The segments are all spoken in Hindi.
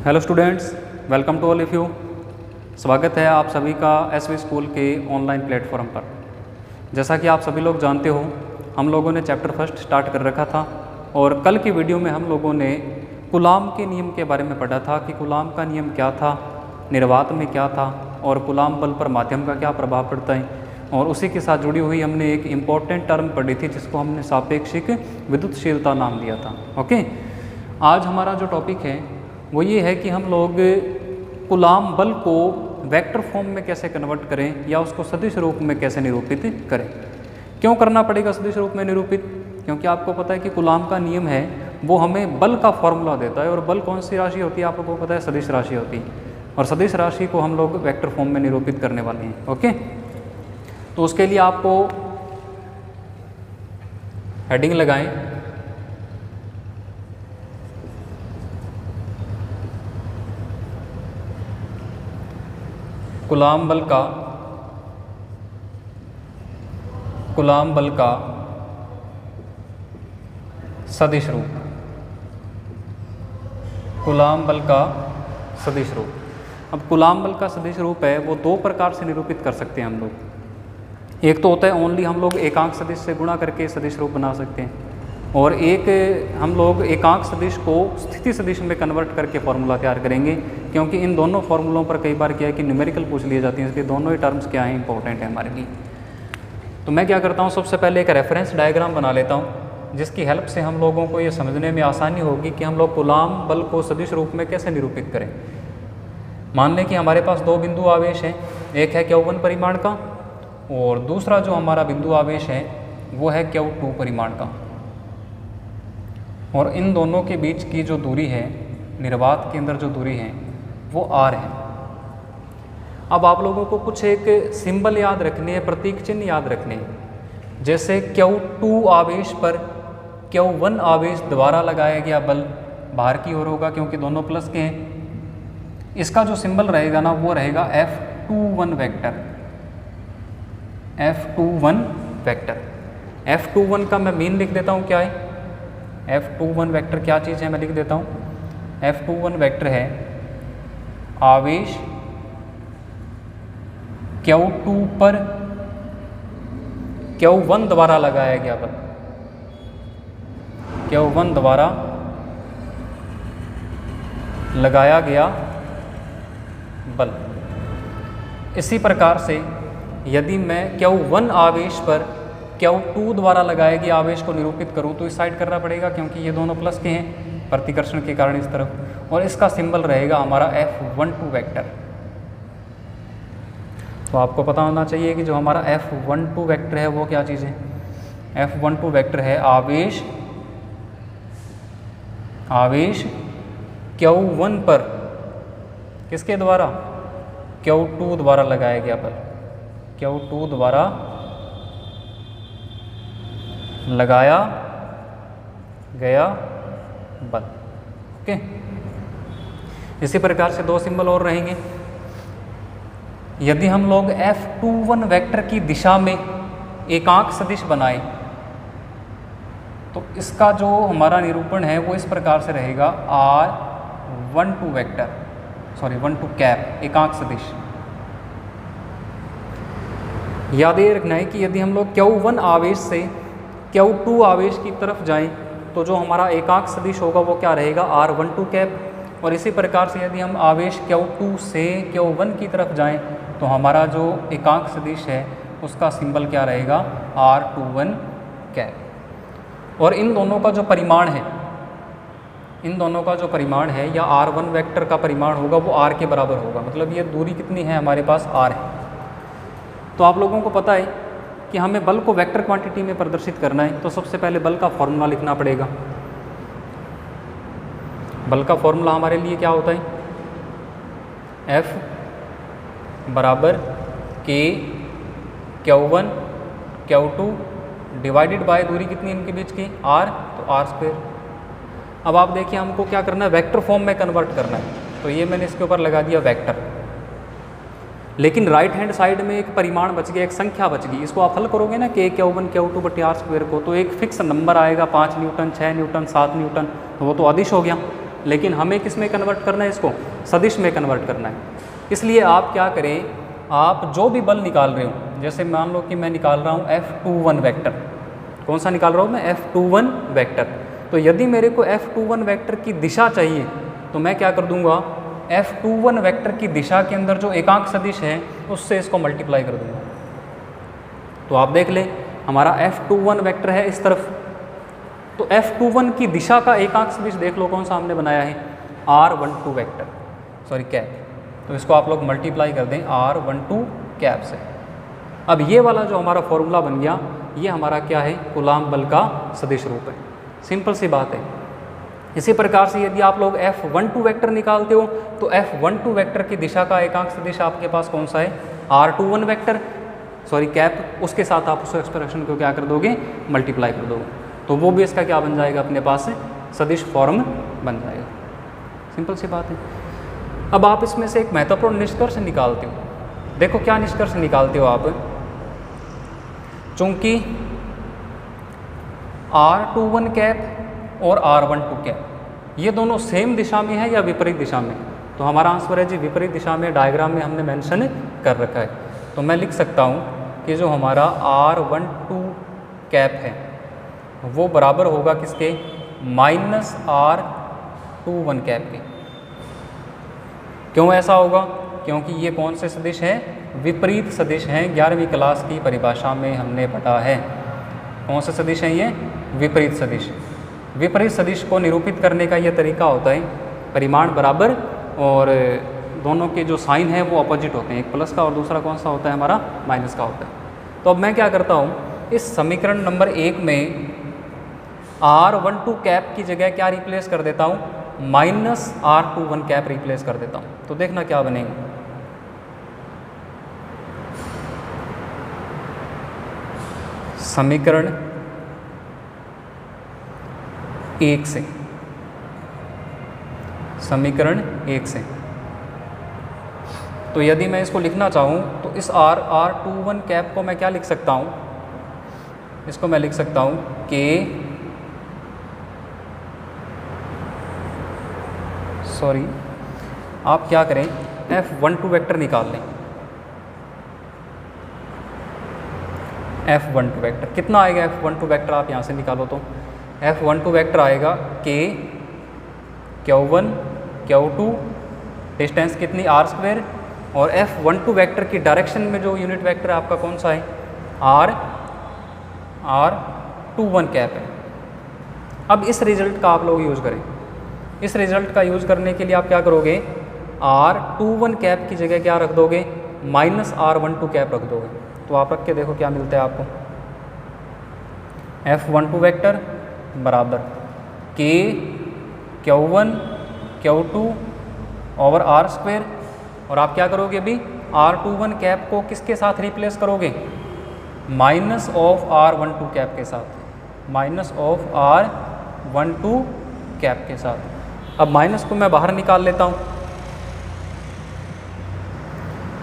Hello students, welcome to all of you. स्वागत है आप सभी का एसवी स्कूल के ऑनलाइन प्लेटफॉर्म पर। जैसा कि आप सभी लोग जानते हो, हम लोगों ने चैप्टर फर्स्ट स्टार्ट कर रखा था और कल की वीडियो में हम लोगों ने कूलाम के नियम के बारे में पढ़ा था कि कूलाम का नियम क्या था, निर्वात में क्या था और कूलाम बल पर माध्यम का क्या प्रभाव पड़ता है। और उसी के साथ जुड़ी हुई हमने एक इम्पॉर्टेंट टर्म पढ़ी थी जिसको हमने सापेक्षिक विद्युतशीलता नाम दिया था। ओके, आज हमारा जो टॉपिक है वो ये है कि हम लोग कूलाम बल को वेक्टर फॉर्म में कैसे कन्वर्ट करें या उसको सदिश रूप में कैसे निरूपित करें। क्यों करना पड़ेगा सदिश रूप में निरूपित? क्योंकि आपको पता है कि कूलाम का नियम है वो हमें बल का फॉर्मूला देता है और बल कौन सी राशि होती है आपको पता है, सदिश राशि होती है। और सदिश राशि को हम लोग वेक्टर फॉर्म में निरूपित करने वाले हैं। ओके, तो उसके लिए आपको हेडिंग लगाएं, कूलाम बल का सदिश रूप, कूलाम बल का सदिश रूप। अब कूलाम बल का सदिश रूप है वो दो प्रकार से निरूपित कर सकते हैं हम लोग। एक तो होता है ओनली हम लोग एकांक सदिश से गुणा करके सदिश रूप बना सकते हैं, और एक हम लोग एकांक सदिश को स्थिति सदिश में कन्वर्ट करके फॉर्मूला तैयार करेंगे। क्योंकि इन दोनों फॉर्मूलों पर कई बार क्या है कि न्यूमेरिकल पूछ लिए जाती हैं, इसलिए दोनों ही टर्म्स क्या हैं, इंपॉर्टेंट है हमारे लिए। तो मैं क्या करता हूँ, सबसे पहले एक रेफरेंस डायग्राम बना लेता हूँ जिसकी हेल्प से हम लोगों को ये समझने में आसानी होगी कि हम लोग कूलाम बल को सदिश रूप में कैसे निरूपित करें। मान लें कि हमारे पास दो बिंदु आवेश हैं, एक है Q1 परिमाण का और दूसरा जो हमारा बिंदु आवेश है वो है Q2 परिमाण का। और इन दोनों के बीच की जो दूरी है, निर्वात के अंदर जो दूरी है वो r है। अब आप लोगों को कुछ एक सिंबल याद रखने हैं, प्रतीक चिन्ह याद रखने हैं। जैसे Q2 आवेश पर Q1 आवेश द्वारा लगाया गया बल बाहर की ओर होगा क्योंकि दोनों प्लस के हैं। इसका जो सिंबल रहेगा ना वो रहेगा F21 vector, F21 vector. F21 का मैं मीन लिख देता हूँ, क्या है F21 वेक्टर, क्या चीज़ है मैं लिख देता हूँ। F21 वेक्टर है आवेश Q2 पर Q1 द्वारा लगाया गया बल, Q1 द्वारा लगाया गया बल। इसी प्रकार से यदि मैं Q1 आवेश पर Q2 द्वारा लगाए गए आवेश को निरूपित करूं तो इस साइड करना पड़ेगा क्योंकि ये दोनों प्लस के हैं प्रतिकर्षण के कारण इस तरफ, और इसका सिंबल रहेगा हमारा F12 वेक्टर। तो आपको पता होना चाहिए कि जो हमारा F12 वेक्टर है वो क्या चीज़ है। F12 वेक्टर है आवेश Q1 पर किसके द्वारा, Q2 द्वारा लगाया गया बल, Q2 द्वारा लगाया गया बल। ओके, इसी प्रकार से दो सिंबल और रहेंगे। यदि हम लोग F21 वेक्टर की दिशा में एकांक सदिश बनाए तो इसका जो हमारा निरूपण है वो इस प्रकार से रहेगा R12 वेक्टर, सॉरी 12 कैप एकांक सदिश। याद ये रखना है कि यदि हम लोग Q1 आवेश से Q2 आवेश की तरफ जाएं तो जो हमारा एकांक सदिश होगा वो क्या रहेगा, R12 कैप। और इसी प्रकार से यदि हम आवेश Q2 से Q1 की तरफ जाएं तो हमारा जो एकांक सदिश है उसका सिंबल क्या रहेगा, R21 कैप। और इन दोनों का जो परिमाण है या R1 वेक्टर का परिमाण होगा वो R के बराबर होगा। मतलब ये दूरी कितनी है हमारे पास, R है। तो आप लोगों को पता है कि हमें बल को वेक्टर क्वांटिटी में प्रदर्शित करना है तो सबसे पहले बल का फॉर्मूला लिखना पड़ेगा। बल का फॉर्मूला हमारे लिए क्या होता है, F बराबर K Q1 Q2 divided by दूरी कितनी इनके बीच की, R, तो R²। अब आप देखिए हमको क्या करना है, वेक्टर फॉर्म में कन्वर्ट करना है। तो ये मैंने इसके ऊपर लगा दिया वेक्टर। लेकिन राइट हैंड साइड में एक परिमाण बच गया, एक संख्या बच गई। इसको आप हल करोगे ना कि Q1 Q2 बटे आर स्क्वायर को, तो एक फिक्स नंबर आएगा 5 न्यूटन, 6 न्यूटन, 7 न्यूटन, तो वो तो अदिश हो गया। लेकिन हमें किस में कन्वर्ट करना है, इसको सदिश में कन्वर्ट करना है। इसलिए आप क्या करें, आप जो भी बल निकाल रहे हो, जैसे मान लो कि मैं निकाल रहा हूँ F21 वेक्टर, कौन सा निकाल रहा हूँ मैं, F21 वेक्टर। तो यदि मेरे को F21 वेक्टर की दिशा चाहिए तो मैं क्या कर दूंगा, F21 वेक्टर की दिशा के अंदर जो एकांक सदिश है उससे इसको मल्टीप्लाई कर दूंगा। तो आप देख लें, हमारा F21 वेक्टर है इस तरफ, तो F21 की दिशा का एकांक सदिश देख लो कौन सा हमने बनाया है, R12 वेक्टर, सॉरी कैप। तो इसको आप लोग मल्टीप्लाई कर दें R12 कैप से। अब ये वाला जो हमारा फॉर्मूला बन गया, ये हमारा क्या है, कूलाम्ब बल का सदिश रूप है। सिंपल सी बात है। इसी प्रकार से यदि आप लोग F12 वेक्टर निकालते हो तो F12 वेक्टर की दिशा का एकांक सदिश आपके पास कौन सा है, R21 वेक्टर, सॉरी कैप, उसके साथ आप उस एक्सप्रेशन को क्या कर दोगे, मल्टीप्लाई कर दोगे, तो वो भी इसका क्या बन जाएगा, अपने पास सदिश फॉर्म बन जाएगा। सिंपल सी बात है। अब आप इसमें से एक महत्वपूर्ण निष्कर्ष निकालते हो। देखो क्या निष्कर्ष निकालते हो आप, चूंकि R21 कैप और R12 कैप ये दोनों सेम दिशा में है या विपरीत दिशा में, तो हमारा आंसर है जी विपरीत दिशा में। डायग्राम में हमने मेंशन कर रखा है। तो मैं लिख सकता हूँ कि जो हमारा R12 कैप है वो बराबर होगा किसके, -R21 कैप के। क्यों ऐसा होगा, क्योंकि ये कौन से सदिश हैं, विपरीत सदिश हैं। 11वीं क्लास की परिभाषा में हमने पढ़ा है कौन से सदिश हैं, ये विपरीत सदिश। विपरीत सदिश को निरूपित करने का ये तरीका होता है, परिमाण बराबर और दोनों के जो साइन है वो अपोजिट होते हैं, एक प्लस का और दूसरा कौन सा होता है हमारा, माइनस का होता है। तो अब मैं क्या करता हूँ, इस समीकरण नंबर 1 में R12 कैप की जगह क्या रिप्लेस कर देता हूँ, -R21 कैप रिप्लेस कर देता हूँ। तो देखना क्या बनेगा, समीकरण 1 से, समीकरण 1 से। तो यदि मैं इसको लिखना चाहूँ तो इस R21 कैप को मैं क्या लिख सकता हूँ, इसको मैं लिख सकता हूँ K, सॉरी आप क्या करें, F12 वेक्टर निकाल लें। F12 वेक्टर कितना आएगा, F12 वेक्टर आप यहाँ से निकालो तो F12 वेक्टर आएगा K, Q1 Q2, डिस्टेंस कितनी R², और F12 वेक्टर की डायरेक्शन में जो यूनिट वेक्टर आपका कौन सा है, R21 कैप है। अब इस रिजल्ट का आप लोग यूज़ करें। इस रिजल्ट का यूज़ करने के लिए आप क्या करोगे, R21 कैप की जगह क्या रख दोगे, -R12 कैप रख दोगे। तो आप रख के देखो क्या मिलता है आपको, F12 वेक्टर बराबर K, Q1 Q2 over R², और आप क्या करोगे अभी, R21 कैप को किसके साथ रिप्लेस करोगे, -R12 कैप के साथ, -R12 कैप के साथ। अब माइनस को मैं बाहर निकाल लेता हूँ,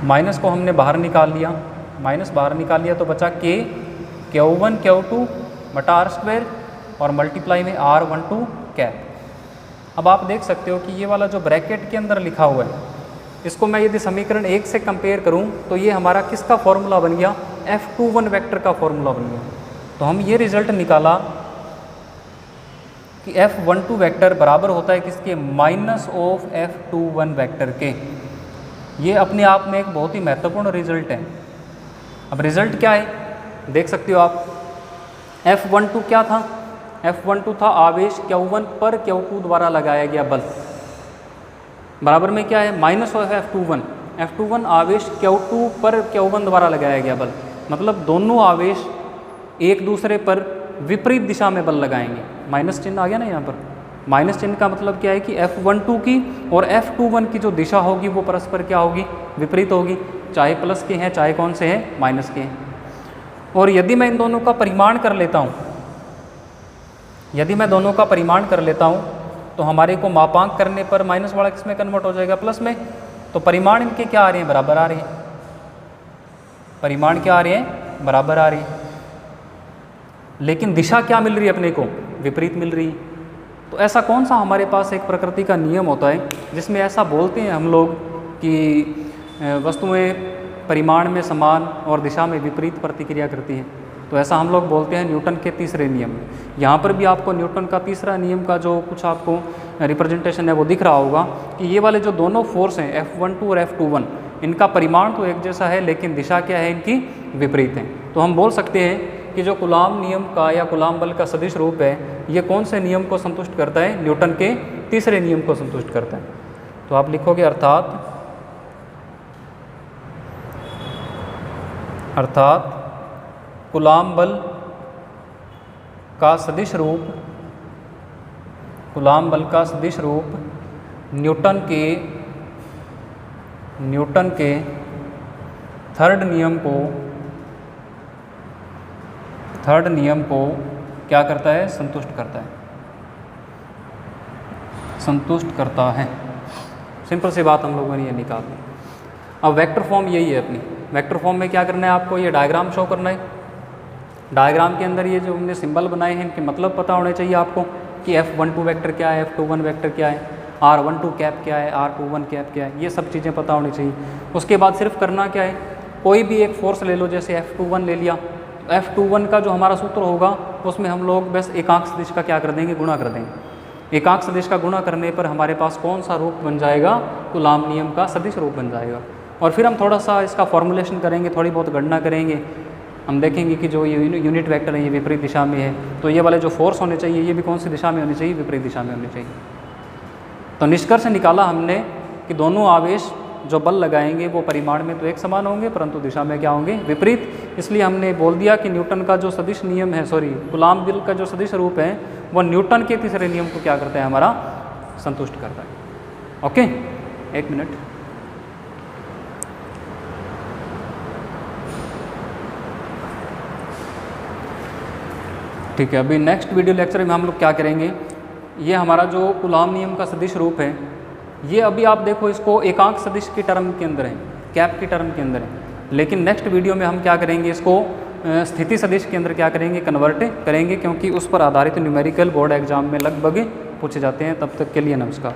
माइनस को हमने बाहर निकाल लिया, माइनस बाहर निकाल लिया तो बचा K, Q1 Q2 बटा R² और मल्टीप्लाई में R12 कैप। अब आप देख सकते हो कि ये वाला जो ब्रैकेट के अंदर लिखा हुआ है, इसको मैं यदि समीकरण 1 से कंपेयर करूं तो ये हमारा किसका फॉर्मूला बन गया, F21 वेक्टर का फॉर्मूला बन गया। तो हम ये रिजल्ट निकाला कि F12 वेक्टर बराबर होता है किसके, -F21 वेक्टर के। ये अपने आप में एक बहुत ही महत्वपूर्ण रिजल्ट है। अब रिजल्ट क्या है देख सकते हो आप, F12 क्या था, F12 था आवेश Q1 पर Q2 द्वारा लगाया गया बल, बराबर में क्या है, -F21, F21 आवेश Q2 पर Q1 द्वारा लगाया गया बल। मतलब दोनों आवेश एक दूसरे पर विपरीत दिशा में बल लगाएंगे। माइनस चिन्ह आ गया ना यहाँ पर, माइनस चिन्ह का मतलब क्या है कि F12 की और F21 की जो दिशा होगी वो परस्पर क्या होगी, विपरीत होगी, चाहे प्लस के हैं चाहे कौन से हैं, माइनस के हैं। और यदि मैं इन दोनों का परिमाण कर लेता हूँ, यदि मैं दोनों का परिमाण कर लेता हूँ तो हमारे को मापांक करने पर माइनस वाला किस में कन्वर्ट हो जाएगा, प्लस में। तो परिमाण इनके क्या आ रहे हैं, बराबर आ रहे हैं। परिमाण क्या आ रहे हैं, बराबर आ रहे हैं, लेकिन दिशा क्या मिल रही है अपने को, विपरीत मिल रही है। तो ऐसा कौन सा हमारे पास एक प्रकृति का नियम होता है जिसमें ऐसा बोलते हैं हम लोग कि वस्तुएं परिमाण में समान और दिशा में विपरीत प्रतिक्रिया करती हैं? तो ऐसा हम लोग बोलते हैं न्यूटन के तीसरे नियम में। यहाँ पर भी आपको न्यूटन का तीसरा नियम का जो कुछ आपको रिप्रेजेंटेशन है वो दिख रहा होगा कि ये वाले जो दोनों फोर्स हैं F12 और F21, इनका परिमाण तो एक जैसा है लेकिन दिशा क्या है इनकी, विपरीत है। तो हम बोल सकते हैं कि जो कूलाम नियम का या कूलाम बल का सदिश रूप है ये कौन से नियम को संतुष्ट करता है, न्यूटन के तीसरे नियम को संतुष्ट करता है। तो आप लिखोगे अर्थात कूलाम बल का सदिश रूप, कूलाम बल का सदिश रूप न्यूटन के थर्ड नियम को क्या करता है, संतुष्ट करता है। सिंपल सी बात हम लोगों ने ये निकाली। अब वेक्टर फॉर्म यही है अपनी। वेक्टर फॉर्म में क्या करना है आपको, ये डायग्राम शो करना है। डायग्राम के अंदर ये जो हमने सिंबल बनाए हैं इनके मतलब पता होने चाहिए आपको कि F12 वेक्टर क्या है, F21 वेक्टर क्या है, R12 कैप क्या है, R21 कैप क्या है, ये सब चीज़ें पता होनी चाहिए। उसके बाद सिर्फ करना क्या है, कोई भी एक फोर्स ले लो, जैसे F21 ले लिया, F21 का जो हमारा सूत्र होगा उसमें हम लोग बस एकांक सदिश का क्या कर देंगे, गुणा कर देंगे। एकांक सदिश का गुणा करने पर हमारे पास कौन सा रूप बन जाएगा, कूलाम नियम का सदिश रूप बन जाएगा। और फिर हम थोड़ा सा इसका फॉर्मुलेशन करेंगे, थोड़ी बहुत गणना करेंगे, हम देखेंगे कि जो ये यूनिट वेक्टर है ये विपरीत दिशा में है, तो ये वाले जो फोर्स होने चाहिए ये भी कौन सी दिशा में होने चाहिए, विपरीत दिशा में होने चाहिए। तो निष्कर्ष निकाला हमने कि दोनों आवेश जो बल लगाएंगे वो परिमाण में तो एक समान होंगे परंतु दिशा में क्या होंगे, विपरीत। इसलिए हमने बोल दिया कि न्यूटन का जो सदिश नियम है, कूलाम बल का जो सदिश रूप है वो न्यूटन के तीसरे नियम को क्या करता है, हमारा संतुष्ट करता है। ओके, एक मिनट। ठीक है, अभी नेक्स्ट वीडियो लेक्चर में हम लोग क्या करेंगे, ये हमारा जो कूलाम नियम का सदिश रूप है ये अभी आप देखो इसको एकांक सदिश की टर्म के अंदर है, कैप की टर्म के अंदर है, लेकिन नेक्स्ट वीडियो में हम क्या करेंगे, इसको स्थिति सदिश के अंदर क्या करेंगे, कन्वर्ट करेंगे, क्योंकि उस पर आधारित न्यूमेरिकल बोर्ड एग्जाम में लगभग पूछे जाते हैं। तब तक के लिए नमस्कार।